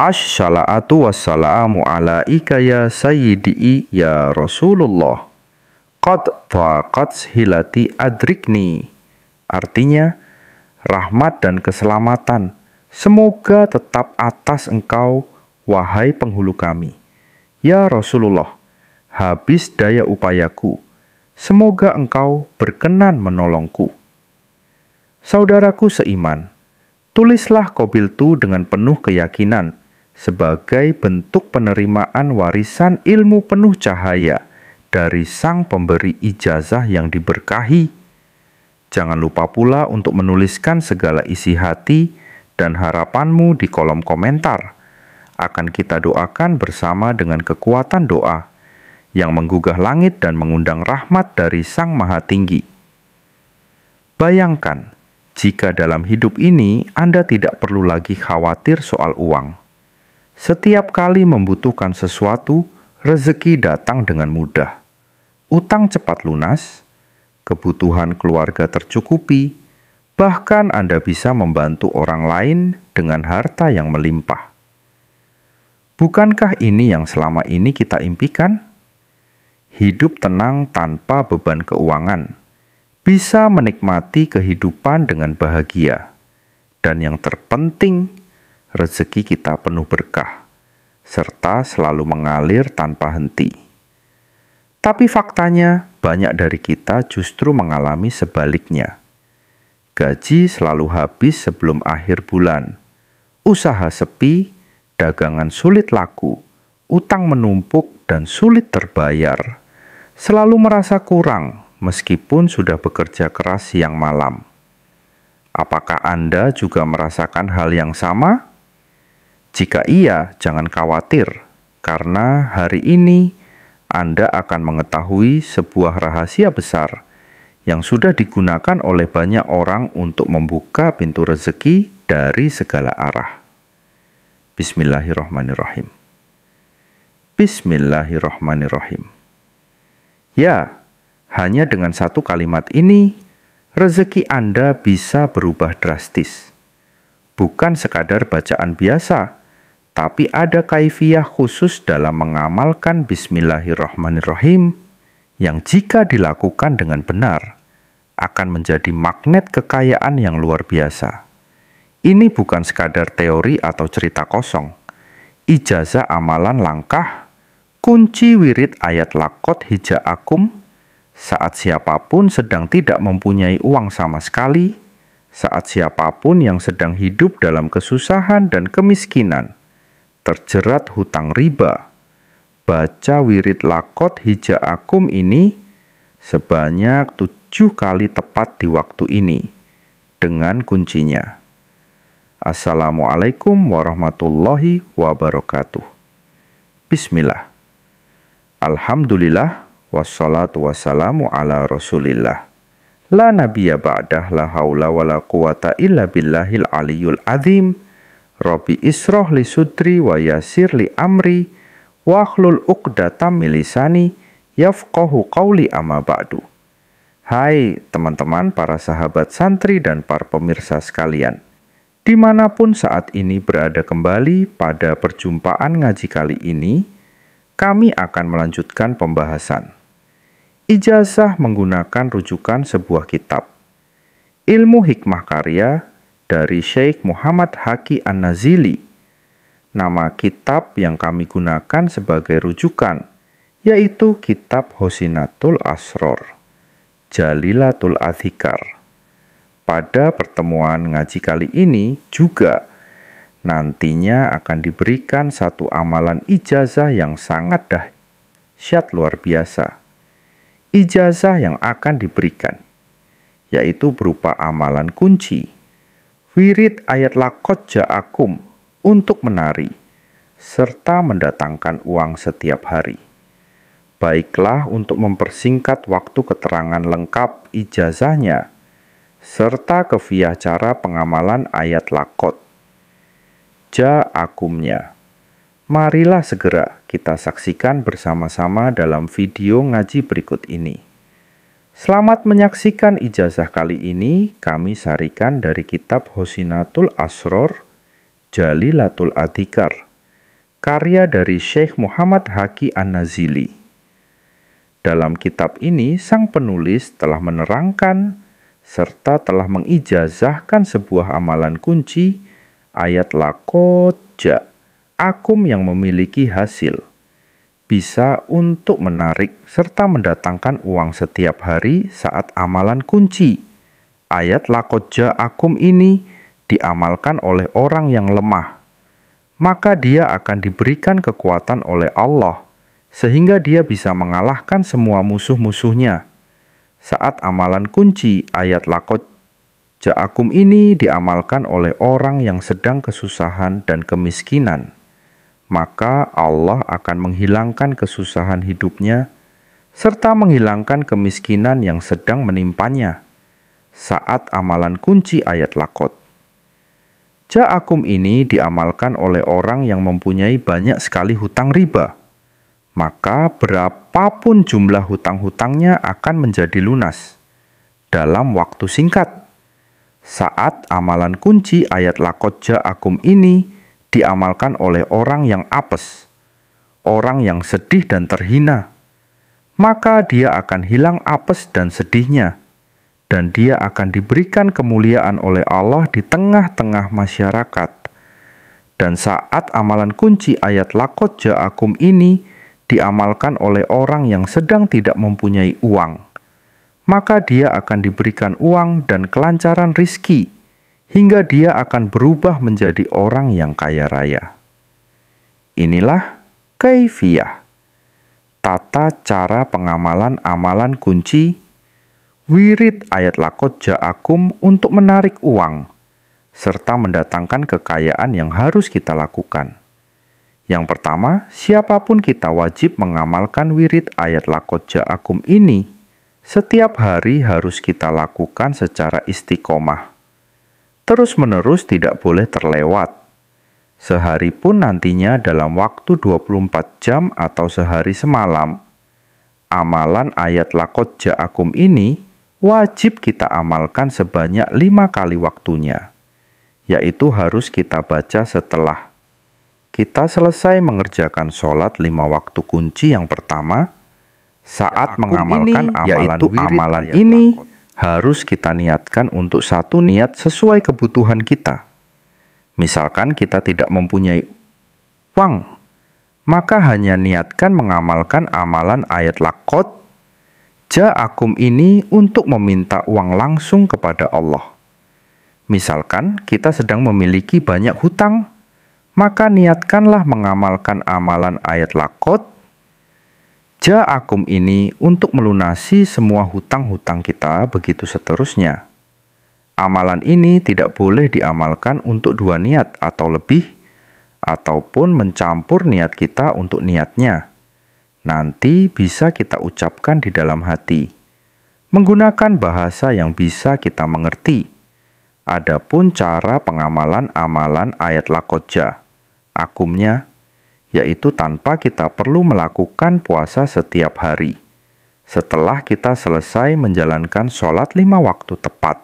Assalatu wassalamu alaika ya sayyidi ya Rasulullah. Qad dhaqat hilati adrikni. Artinya, rahmat dan keselamatan semoga tetap atas engkau, wahai penghulu kami. Ya Rasulullah, habis daya upayaku, semoga engkau berkenan menolongku. Saudaraku seiman, tulislah Qabiltu dengan penuh keyakinan sebagai bentuk penerimaan warisan ilmu penuh cahaya dari sang pemberi ijazah yang diberkahi. Jangan lupa pula untuk menuliskan segala isi hati dan harapanmu di kolom komentar. Akan kita doakan bersama dengan kekuatan doa yang menggugah langit dan mengundang rahmat dari Sang Maha Tinggi. Bayangkan, jika dalam hidup ini Anda tidak perlu lagi khawatir soal uang. Setiap kali membutuhkan sesuatu, rezeki datang dengan mudah. Utang cepat lunas, kebutuhan keluarga tercukupi, bahkan Anda bisa membantu orang lain dengan harta yang melimpah. Bukankah ini yang selama ini kita impikan? Hidup tenang tanpa beban keuangan, bisa menikmati kehidupan dengan bahagia, dan yang terpenting, rezeki kita penuh berkah, serta selalu mengalir tanpa henti. Tapi faktanya, banyak dari kita justru mengalami sebaliknya. Gaji selalu habis sebelum akhir bulan, usaha sepi, dagangan sulit laku, utang menumpuk dan sulit terbayar, selalu merasa kurang meskipun sudah bekerja keras siang malam. Apakah Anda juga merasakan hal yang sama? Jika iya, jangan khawatir, karena hari ini Anda akan mengetahui sebuah rahasia besar yang sudah digunakan oleh banyak orang untuk membuka pintu rezeki dari segala arah. Bismillahirrahmanirrahim. Bismillahirrahmanirrahim. Ya, hanya dengan satu kalimat ini, rezeki Anda bisa berubah drastis. Bukan sekadar bacaan biasa, tapi ada kaifiyah khusus dalam mengamalkan Bismillahirrahmanirrahim yang jika dilakukan dengan benar, akan menjadi magnet kekayaan yang luar biasa. Ini bukan sekadar teori atau cerita kosong. Ijazah amalan langkah, kunci wirid ayat lakot hija akum, saat siapapun sedang tidak mempunyai uang sama sekali, saat siapapun yang sedang hidup dalam kesusahan dan kemiskinan, terjerat hutang riba, baca wirid lakot hija akum ini sebanyak 7 kali tepat di waktu ini dengan kuncinya. Assalamualaikum warahmatullahi wabarakatuh. Bismillah. Alhamdulillah wassalatu wassalamu ala rasulillah. La nabiyya ba'dah, la haula wa la quwata illa billahil aliyul azim. Rabbi isroh li sudri wa yasir li amri wa akhlul uqdatam min lisani yafqahu qawli amma ba'du. Hai teman-teman, para sahabat santri dan para pemirsa sekalian, dimanapun saat ini berada, kembali pada perjumpaan ngaji kali ini, kami akan melanjutkan pembahasan ijazah menggunakan rujukan sebuah kitab, Ilmu Hikmah Karya dari Syekh Muhammad Haqi An-Nazili. Nama kitab yang kami gunakan sebagai rujukan yaitu Kitab Husinatul Asror, Jalilatul Adhikar. Pada pertemuan ngaji kali ini juga nantinya akan diberikan satu amalan ijazah yang sangat dahsyat luar biasa. Ijazah yang akan diberikan yaitu berupa amalan kunci, wirid ayat lakot ja'akum untuk menari, serta mendatangkan uang setiap hari. Baiklah, untuk mempersingkat waktu keterangan lengkap ijazahnya, serta kefiah cara pengamalan ayat lakot ja'akumnya, marilah segera kita saksikan bersama-sama dalam video ngaji berikut ini. Selamat menyaksikan ijazah kali ini. Kami sarikan dari kitab Husinatul Asror, Jalilatul Adhikar, karya dari Syekh Muhammad Haqi An-Nazili. Dalam kitab ini, sang penulis telah menerangkan serta telah mengijazahkan sebuah amalan kunci, ayat laqad ja'akum yang memiliki hasil, bisa untuk menarik serta mendatangkan uang setiap hari saat amalan kunci. Ayat laqad ja'akum ini diamalkan oleh orang yang lemah, maka dia akan diberikan kekuatan oleh Allah, sehingga dia bisa mengalahkan semua musuh-musuhnya. Saat amalan kunci ayat laqad ja'akum ini diamalkan oleh orang yang sedang kesusahan dan kemiskinan, maka Allah akan menghilangkan kesusahan hidupnya serta menghilangkan kemiskinan yang sedang menimpanya. Saat amalan kunci ayat laqad ja'akum ini diamalkan oleh orang yang mempunyai banyak sekali hutang riba, maka berapapun jumlah hutang-hutangnya akan menjadi lunas dalam waktu singkat. Saat amalan kunci ayat laqad ja'akum ini diamalkan oleh orang yang apes, orang yang sedih dan terhina, maka dia akan hilang apes dan sedihnya, dan dia akan diberikan kemuliaan oleh Allah di tengah-tengah masyarakat. Dan saat amalan kunci ayat laqad ja'akum ini diamalkan oleh orang yang sedang tidak mempunyai uang, maka dia akan diberikan uang dan kelancaran rizki, hingga dia akan berubah menjadi orang yang kaya raya. Inilah kaifiyah, tata cara pengamalan amalan kunci wirid ayat laqad ja'akum untuk menarik uang, serta mendatangkan kekayaan yang harus kita lakukan. Yang pertama, siapapun kita wajib mengamalkan wirid ayat laqad ja'akum ini. Setiap hari harus kita lakukan secara istiqomah. Terus-menerus tidak boleh terlewat. Sehari pun nantinya dalam waktu 24 jam atau sehari semalam, amalan ayat laqad ja'akum ini wajib kita amalkan sebanyak 5 kali waktunya, yaitu harus kita baca setelah kita selesai mengerjakan sholat 5 waktu kunci yang pertama. Saat mengamalkan amalan ini harus kita niatkan untuk satu niat sesuai kebutuhan kita. Misalkan kita tidak mempunyai uang, maka hanya niatkan mengamalkan amalan ayat laqad ja'akum ini untuk meminta uang langsung kepada Allah. Misalkan kita sedang memiliki banyak hutang, maka niatkanlah mengamalkan amalan ayat laqad ja'akum ini untuk melunasi semua hutang-hutang kita, begitu seterusnya. Amalan ini tidak boleh diamalkan untuk 2 niat atau lebih, ataupun mencampur niat kita untuk niatnya. Nanti bisa kita ucapkan di dalam hati, menggunakan bahasa yang bisa kita mengerti. Adapun cara pengamalan amalan ayat laqad ja'akumnya, yaitu tanpa kita perlu melakukan puasa setiap hari. Setelah kita selesai menjalankan sholat 5 waktu tepat,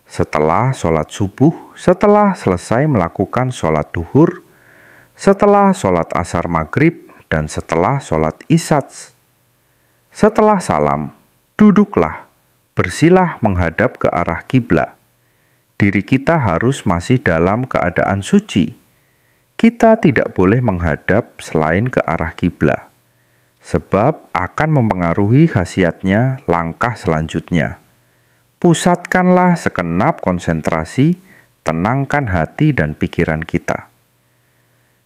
setelah sholat subuh, setelah selesai melakukan sholat duhur, setelah sholat asar maghrib, dan setelah sholat isya. Setelah salam, duduklah, bersilah menghadap ke arah kiblat. Diri kita harus masih dalam keadaan suci. Kita tidak boleh menghadap selain ke arah kiblat, sebab akan mempengaruhi khasiatnya langkah selanjutnya. Pusatkanlah sekenap konsentrasi, tenangkan hati dan pikiran kita.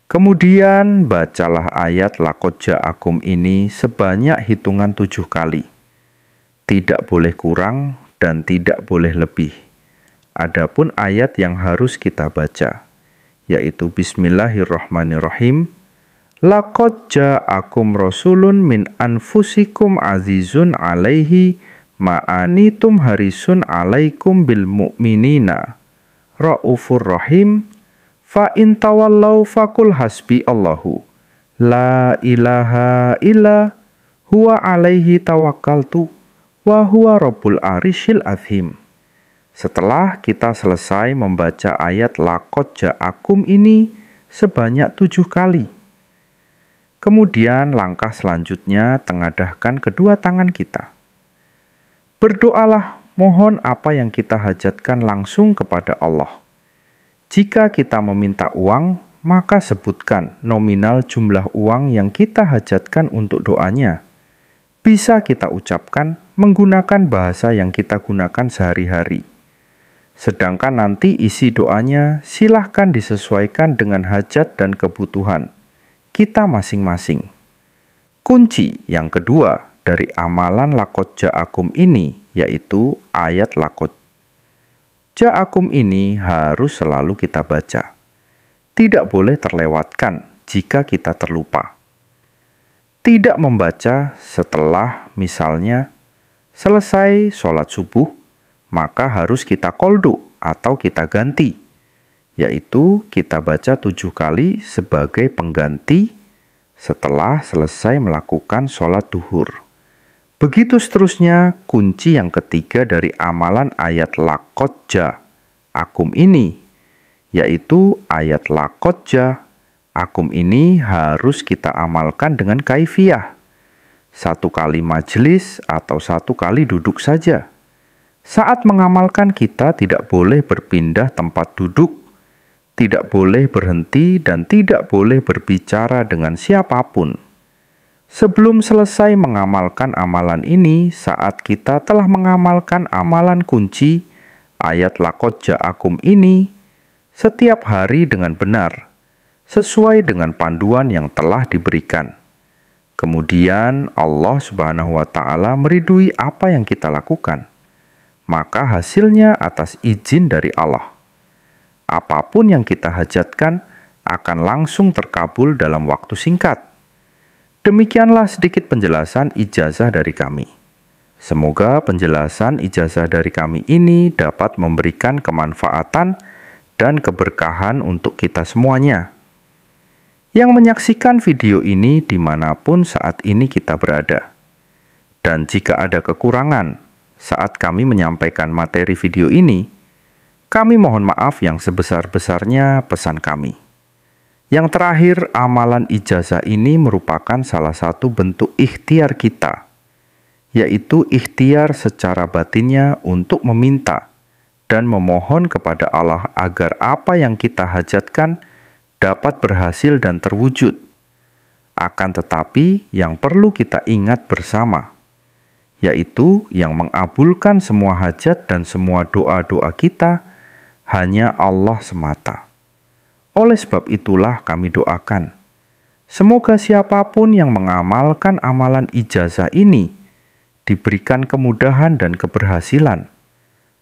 Kemudian bacalah ayat laqad ja'akum ini sebanyak hitungan 7 kali. Tidak boleh kurang dan tidak boleh lebih. Adapun ayat yang harus kita baca, yaitu Bismillahirrahmanirrahim. Laqad ja'akum rasulun min anfusikum azizun alaihi ma'anitum harisun alaikum bil mu'minina ra'ufur rahim fa in tawallau fakul hasbi Allahu la ilaha illa huwa alaihi tawakkaltu wa huwa rabbul arsyil azim. Setelah kita selesai membaca ayat laqad ja'akum ini sebanyak 7 kali, Kemudian langkah selanjutnya, tengadahkan kedua tangan kita. Berdoalah, mohon apa yang kita hajatkan langsung kepada Allah. Jika kita meminta uang, maka sebutkan nominal jumlah uang yang kita hajatkan untuk doanya. Bisa kita ucapkan menggunakan bahasa yang kita gunakan sehari-hari. Sedangkan nanti isi doanya silahkan disesuaikan dengan hajat dan kebutuhan kita masing-masing. Kunci yang kedua dari amalan laqad ja'akum ini yaitu ayat laqad ja'akum ini harus selalu kita baca. Tidak boleh terlewatkan jika kita terlupa. Tidak membaca setelah misalnya selesai sholat subuh, maka harus kita qoldu atau kita ganti, yaitu kita baca 7 kali sebagai pengganti setelah selesai melakukan sholat duhur. Begitu seterusnya, kunci yang ketiga dari amalan ayat laqad ja'akum ini, yaitu ayat laqad ja'akum ini harus kita amalkan dengan kaifiyah. 1 kali majelis atau 1 kali duduk saja. Saat mengamalkan kita tidak boleh berpindah tempat duduk, tidak boleh berhenti dan tidak boleh berbicara dengan siapapun. Sebelum selesai mengamalkan amalan ini, saat kita telah mengamalkan amalan kunci ayat laqad ja'akum ini setiap hari dengan benar, sesuai dengan panduan yang telah diberikan. Kemudian Allah Subhanahu wa Ta'ala meridui apa yang kita lakukan, maka hasilnya atas izin dari Allah. Apapun yang kita hajatkan akan langsung terkabul dalam waktu singkat. Demikianlah sedikit penjelasan ijazah dari kami. Semoga penjelasan ijazah dari kami ini dapat memberikan kemanfaatan dan keberkahan untuk kita semuanya. Yang menyaksikan video ini dimanapun saat ini kita berada. Dan jika ada kekurangan saat kami menyampaikan materi video ini, kami mohon maaf yang sebesar-besarnya pesan kami. Yang terakhir, amalan ijazah ini merupakan salah satu bentuk ikhtiar kita, yaitu ikhtiar secara batinnya untuk meminta dan memohon kepada Allah agar apa yang kita hajatkan dapat berhasil dan terwujud. Akan tetapi, yang perlu kita ingat bersama, yaitu yang mengabulkan semua hajat dan semua doa-doa kita hanya Allah semata. Oleh sebab itulah kami doakan, semoga siapapun yang mengamalkan amalan ijazah ini diberikan kemudahan dan keberhasilan,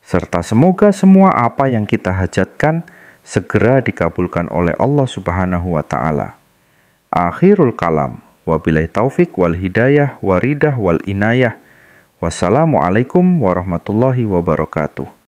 serta semoga semua apa yang kita hajatkan segera dikabulkan oleh Allah Subhanahu wa Ta'ala. Akhirul kalam, wabillahi taufik wal hidayah waridah wal inayah. Wassalamualaikum warahmatullahi wabarakatuh.